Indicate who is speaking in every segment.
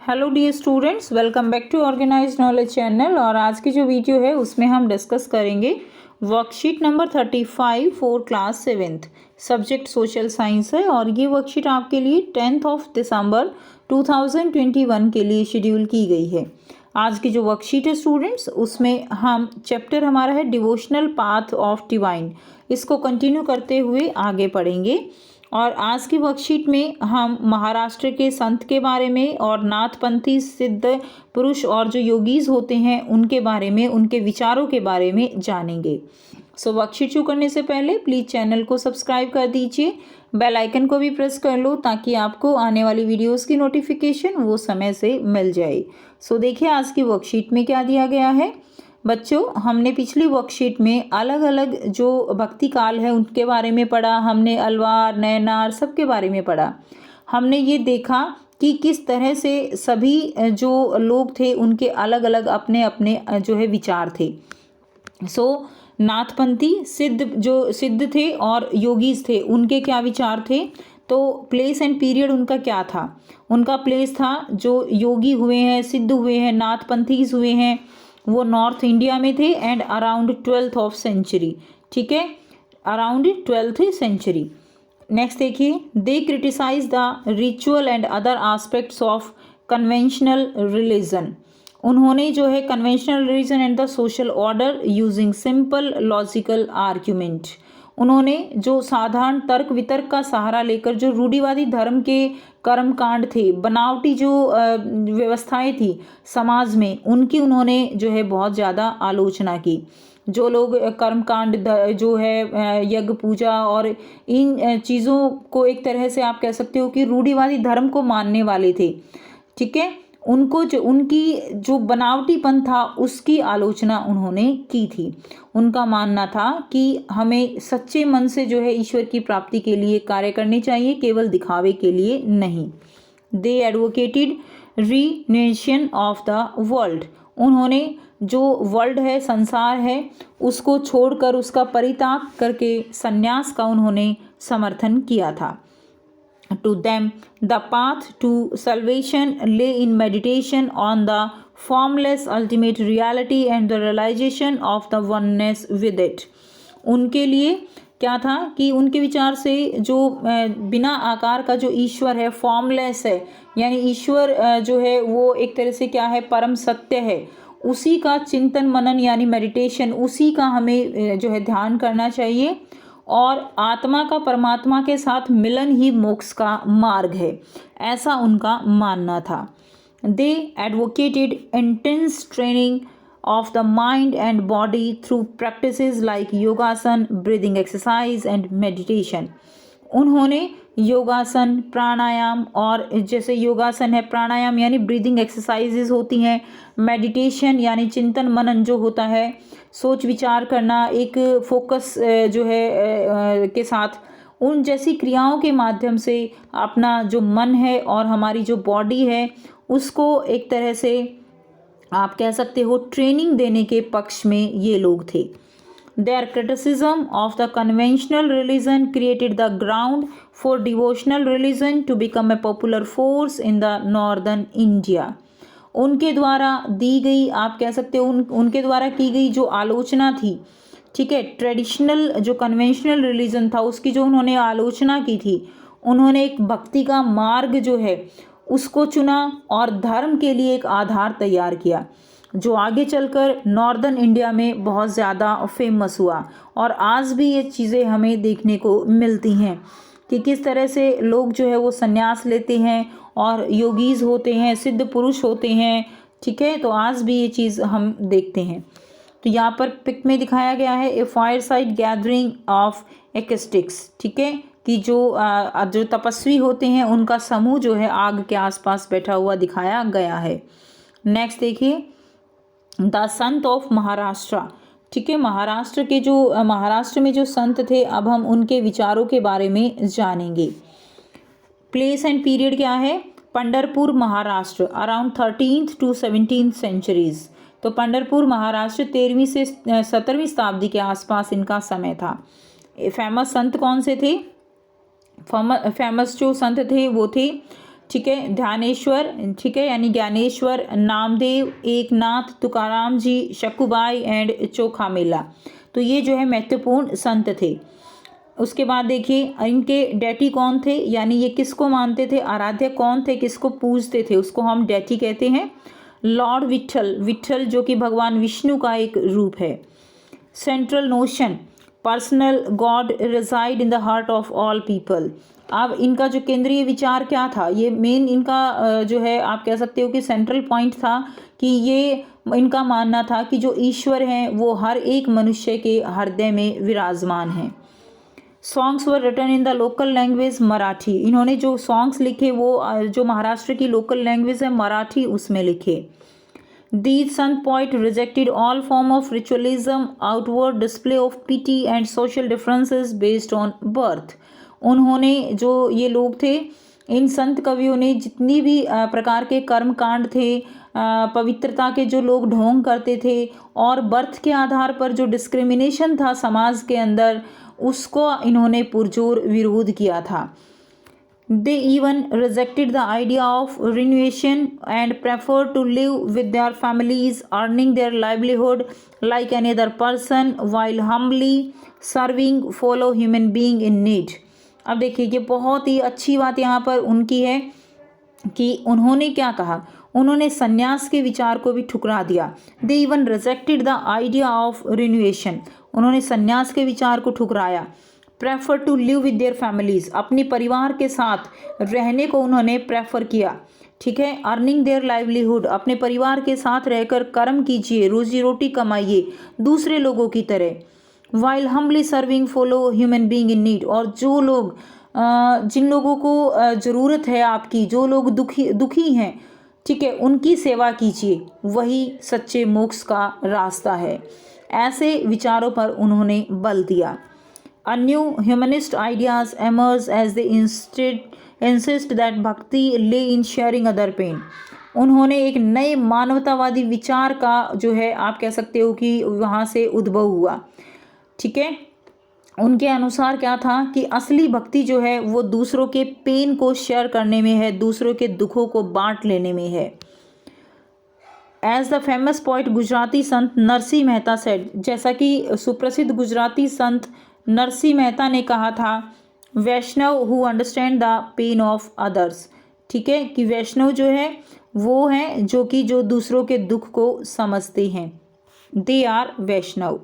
Speaker 1: Hello dear students, welcome back to organised knowledge channel. और आज की जो वीडियो है उसमें हम डिस्कस करेंगे worksheet number 35 for class 7th, subject social science है। और ये वर्कशीट आपके लिए 10 दिसंबर 2021 के लिए शेड्यूल की गई है। आज की जो वर्कशीट है स्टूडेंट्स, उसमें हम चैप्टर हमारा है डिवोशनल पाथ ऑफ डिवाइन, इसको कंटिन्यू करते हुए आगे पढ़ेंगे। और आज की वर्कशीट में हम महाराष्ट्र के संत के बारे में और नाथपंथी सिद्ध पुरुष और जो योगीज होते हैं उनके बारे में, उनके विचारों के बारे में जानेंगे। सो वर्कशीट शुरू करने से पहले प्लीज़ चैनल को सब्सक्राइब कर दीजिए, बेल आइकन को भी प्रेस कर लो ताकि आपको आने वाली वीडियोस की नोटिफिकेशन वो समय से मिल जाए। सो देखिए आज की वर्कशीट में क्या दिया गया है। बच्चों, हमने पिछली वर्कशीट में अलग अलग जो भक्ति काल है उनके बारे में पढ़ा। हमने अलवार, नैनार सबके बारे में पढ़ा। हमने ये देखा कि किस तरह से सभी जो लोग थे उनके अलग अलग अपने अपने जो है विचार थे। नाथपंथी सिद्ध थे और योगीज थे, उनके क्या विचार थे। तो प्लेस एंड पीरियड उनका क्या था। उनका प्लेस था जो योगी हुए हैं, सिद्ध हुए हैं, नाथपंथीज हुए हैं, वो नॉर्थ इंडिया में थे एंड अराउंड 12th सेंचुरी। ठीक है, अराउंड 12th सेंचुरी। नेक्स्ट देखिए, they criticise the ritual and other aspects of conventional religion. उन्होंने जो है conventional religion and the social order using simple logical argument. उन्होंने जो साधारण तर्क वितर्क का सहारा लेकर जो रूढ़िवादी धर्म के कर्मकांड थे, बनावटी जो व्यवस्थाएं थी समाज में, उनकी उन्होंने जो है बहुत ज़्यादा आलोचना की। जो लोग कर्मकांड जो है यज्ञ पूजा और इन चीज़ों को एक तरह से आप कह सकते हो कि रूढ़िवादी धर्म को मानने वाले थे। ठीक है, उनको जो उनकी जो बनावटीपन था उसकी आलोचना उन्होंने की थी। उनका मानना था कि हमें सच्चे मन से जो है ईश्वर की प्राप्ति के लिए कार्य करने चाहिए, केवल दिखावे के लिए नहीं। दे एडवोकेटेड रीनेशन ऑफ द वर्ल्ड। उन्होंने जो वर्ल्ड है, संसार है, उसको छोड़कर उसका परित्याग करके संन्यास का उन्होंने समर्थन किया था। To them, the path to salvation lay in meditation on the formless ultimate reality and the realization of the oneness with it. उनके लिए क्या था कि उनके विचार से जो बिना आकार का जो ईश्वर है, फॉर्मलेस है, यानी ईश्वर जो है वो एक तरह से क्या है, परम सत्य है, उसी का चिंतन मनन यानी मेडिटेशन, उसी का हमें जो है ध्यान करना चाहिए। और आत्मा का परमात्मा के साथ मिलन ही मोक्ष का मार्ग है, ऐसा उनका मानना था। They advocated intense training of the mind and body through practices like yogasana, breathing exercise and meditation. उन्होंने योगासन, प्राणायाम, और जैसे योगासन है, प्राणायाम यानी ब्रीदिंग एक्सरसाइजेज होती हैं, मेडिटेशन यानी चिंतन मनन जो होता है, सोच विचार करना एक फोकस जो है के साथ, उन जैसी क्रियाओं के माध्यम से अपना जो मन है और हमारी जो बॉडी है उसको एक तरह से आप कह सकते हो ट्रेनिंग देने के पक्ष में ये लोग थे। Their criticism of the conventional religion created the ground for devotional religion to become a popular force in the northern India. उनके द्वारा दी गई, आप कह सकते हो उनके द्वारा की गई जो आलोचना थी, ठीक है, ट्रेडिशनल जो कन्वेंशनल रिलीजन था उसकी जो उन्होंने आलोचना की थी, उन्होंने एक भक्ति का मार्ग जो है उसको चुना और धर्म के लिए एक आधार तैयार किया जो आगे चलकर नॉर्दर्न इंडिया में बहुत ज़्यादा फेमस हुआ। और आज भी ये चीज़ें हमें देखने को मिलती हैं कि किस तरह से लोग जो है वो संन्यास लेते हैं और योगीज होते हैं, सिद्ध पुरुष होते हैं। ठीक है, तो आज भी ये चीज़ हम देखते हैं। तो यहाँ पर पिक में दिखाया गया है ए फायर साइड गैदरिंग ऑफ एक्स्टिक्स। ठीक है, कि जो तपस्वी होते हैं उनका समूह जो है आग के आसपास बैठा हुआ दिखाया गया है। नेक्स्ट देखिए, द संत ऑफ महाराष्ट्र। ठीक है, महाराष्ट्र में जो संत थे, अब हम उनके विचारों के बारे में जानेंगे। प्लेस एंड पीरियड क्या है, Pandharpur Maharashtra, around 13th to 17th centuries. तो पंढरपुर महाराष्ट्र 13वीं से 17वीं शताब्दी के आसपास इनका समय था। फेमस संत कौन से थे, फेमस जो संत थे वो थे ठीक है, ध्यानेश्वर, ठीक है, यानी ज्ञानेश्वर, नामदेव, एकनाथ, तुकाराम जी, शकुबाई एंड चोखामेला। तो ये जो है महत्वपूर्ण संत थे। उसके बाद देखिए इनके डैटी कौन थे, यानी ये किसको मानते थे, आराध्य कौन थे, किसको पूजते थे, उसको हम डैटी कहते हैं। लॉर्ड विट्ठल, विट्ठल जो कि भगवान विष्णु का एक रूप है। Central notion, personal god reside in the heart of all people. अब इनका जो केंद्रीय विचार क्या था, ये मेन इनका जो है आप कह सकते हो कि सेंट्रल पॉइंट था कि ये इनका मानना था कि जो ईश्वर हैं वो हर एक मनुष्य के हृदय में विराजमान हैं। Songs were written in the local language Marathi. इन्होंने जो सॉन्ग्स लिखे वो जो महाराष्ट्र की लोकल लैंग्वेज है मराठी उसमें लिखे। These sant poet rejected all form of ritualism, outward display of pity and social differences based on birth. उन्होंने जो ये लोग थे, इन संत कवियों ने जितनी भी प्रकार के कर्म कांड थे, पवित्रता के जो लोग ढोंग करते थे और बर्थ के आधार पर जो डिस्क्रिमिनेशन था समाज के अंदर, उसको इन्होंने पुरजोर विरोध किया था। They even rejected the idea of renunciation and preferred to live with their families, earning their livelihood like any other person while humbly serving fellow human being in need. अब देखिए ये बहुत ही अच्छी बात यहाँ पर उनकी है कि उन्होंने क्या कहा, उन्होंने संन्यास के विचार को भी ठुकरा दिया। They even rejected the idea of renunciation. उन्होंने संन्यास के विचार को ठुकराया। Prefer to live with their families, अपने परिवार के साथ रहने को उन्होंने प्रेफर किया। ठीक है, अर्निंग देयर लाइवलीहुड, अपने परिवार के साथ रहकर कर्म कीजिए, रोजी रोटी कमाइए दूसरे लोगों की तरह। While humbly serving follow human being in need, और जो लोग जिन लोगों को ज़रूरत है आपकी, जो लोग दुखी हैं, ठीक है, उनकी सेवा कीजिए, वही सच्चे मोक्ष का रास्ता है। ऐसे विचारों पर उन्होंने बल दिया। A new humanist ideas emerge as they insist that bhakti lay in sharing other pain. उन्होंने एक नए मानवतावादी विचार का जो है आप कह सकते हो कि वहाँ से उद्भव हुआ। ठीक है, उनके अनुसार क्या था कि असली भक्ति जो है वो दूसरों के पेन को शेयर करने में है, दूसरों के दुखों को बांट लेने में है। As the famous poet Gujarati संत नरसिंह मेहता सेड, जैसा कि सुप्रसिद्ध गुजराती संत नरसिंह मेहता ने कहा था, Vaishnav who understand the pain of others. ठीक है, कि वैष्णव जो है वो हैं जो कि जो दूसरों के दुख को समझते हैं, they are Vaishnav.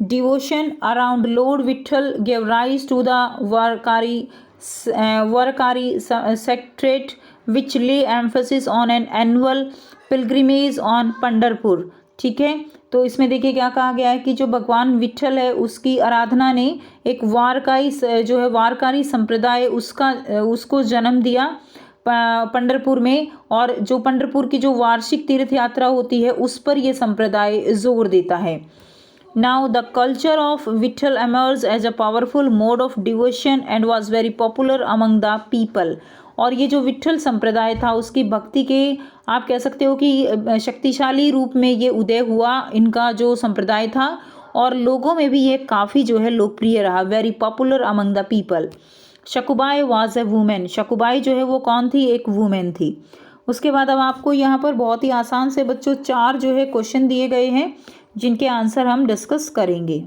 Speaker 1: Devotion around lord Vitthal gave rise to the Warkari sect which lay emphasis on an annual pilgrimage on Pandharpur. ठीक है, तो इसमें देखिए क्या कहा गया है कि जो भगवान विट्ठल है उसकी आराधना ने एक वारकारी संप्रदाय उसको जन्म दिया पंढरपुर में, और जो पंढरपुर की जो वार्षिक तीर्थ यात्रा होती है उस पर यह संप्रदाय जोर देता है। Now the culture of Vitthal emerge as a powerful mode of devotion and was very popular among the people. और ये जो विट्ठल संप्रदाय था उसकी भक्ति के आप कह सकते हो कि शक्तिशाली रूप में ये उदय हुआ, इनका जो संप्रदाय था, और लोगों में भी ये काफ़ी जो है लोकप्रिय रहा, very popular among the people. Shakubai was a women, Shakubai जो है वो कौन थी, एक वुमेन थी। उसके बाद अब आपको यहाँ पर बहुत ही आसान से बच्चों 4 जो है क्वेश्चन दिए गए हैं जिनके आंसर हम डिस्कस करेंगे।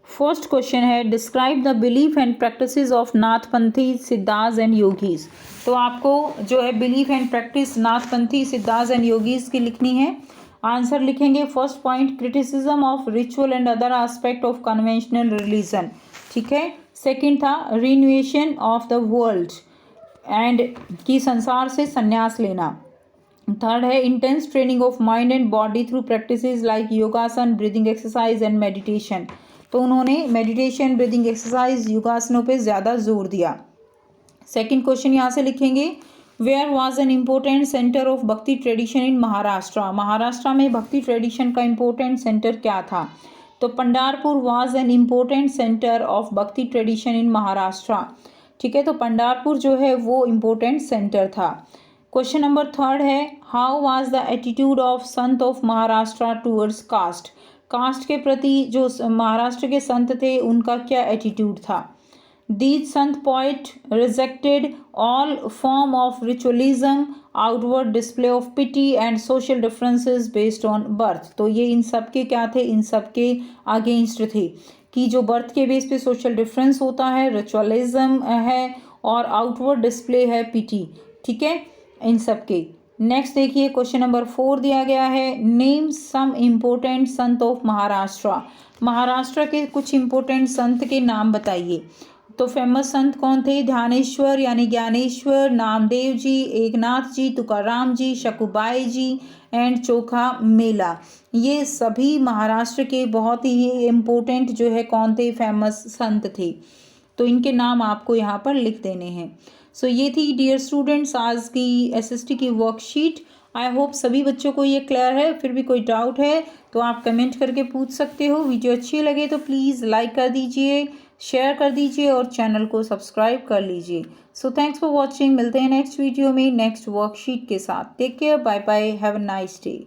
Speaker 1: फर्स्ट क्वेश्चन है describe the belief and practices of Nathpanthi siddhas and yogis. तो आपको जो है belief and practice Nathpanthi siddhas and yogis की लिखनी है। आंसर लिखेंगे first point criticism of ritual and other aspect of conventional religion. ठीक है, सेकंड था renovation of the world and की संसार से संन्यास लेना। थर्ड है intense training of mind and body through practices like yogasana, breathing exercise and meditation. तो उन्होंने मेडिटेशन, ब्रीदिंग एक्सरसाइज, योगासनों पे ज़्यादा जोर दिया। सेकंड क्वेश्चन यहाँ से लिखेंगे where was an important centre of bhakti tradition in Maharashtra. Maharashtra में भक्ति ट्रेडिशन का इम्पोर्टेंट सेंटर क्या था। तो Pandharpur was an important centre of bhakti tradition in Maharashtra. ठीक है, तो पंढरपुर जो है वो इम्पोर्टेंट सेंटर था। क्वेश्चन नंबर थर्ड है how was the attitude of sant of Maharashtra towards caste. Caste के प्रति जो महाराष्ट्र के संत थे उनका क्या एटीट्यूड था। These sant poet rejected all form of ritualism, outward display of pity and social differences based on birth. तो ये इन सब के क्या थे, इन सब के अगेंस्ट थे कि जो बर्थ के बेस पे सोशल डिफरेंस होता है, रिचुअलिज्म है और आउटवर्ड डिस्प्ले है पिटी, ठीक है, इन सब के। नेक्स्ट देखिए क्वेश्चन नंबर 4 दिया गया है, name some important Sant of Maharashtra. Maharashtra के कुछ इम्पोर्टेंट संत के नाम बताइए। तो फेमस संत कौन थे, ध्यानेश्वर यानी ज्ञानेश्वर, नामदेव जी, एकनाथ जी, तुकाराम जी, शकुबाई जी एंड चोखा मेला। ये सभी महाराष्ट्र के बहुत ही इम्पोर्टेंट जो है कौन थे, फेमस संत थे। तो इनके नाम आपको यहाँ पर लिख देने हैं। सो ये थी डियर स्टूडेंट्स आज की एसएसटी की वर्कशीट। आई होप सभी बच्चों को ये क्लियर है। फिर भी कोई डाउट है तो आप कमेंट करके पूछ सकते हो। वीडियो अच्छी लगे तो प्लीज़ लाइक कर दीजिए, शेयर कर दीजिए और चैनल को सब्सक्राइब कर लीजिए। So thanks for watching. मिलते हैं नेक्स्ट वीडियो में नेक्स्ट वर्कशीट के साथ। Take care, bye bye, have a nice day.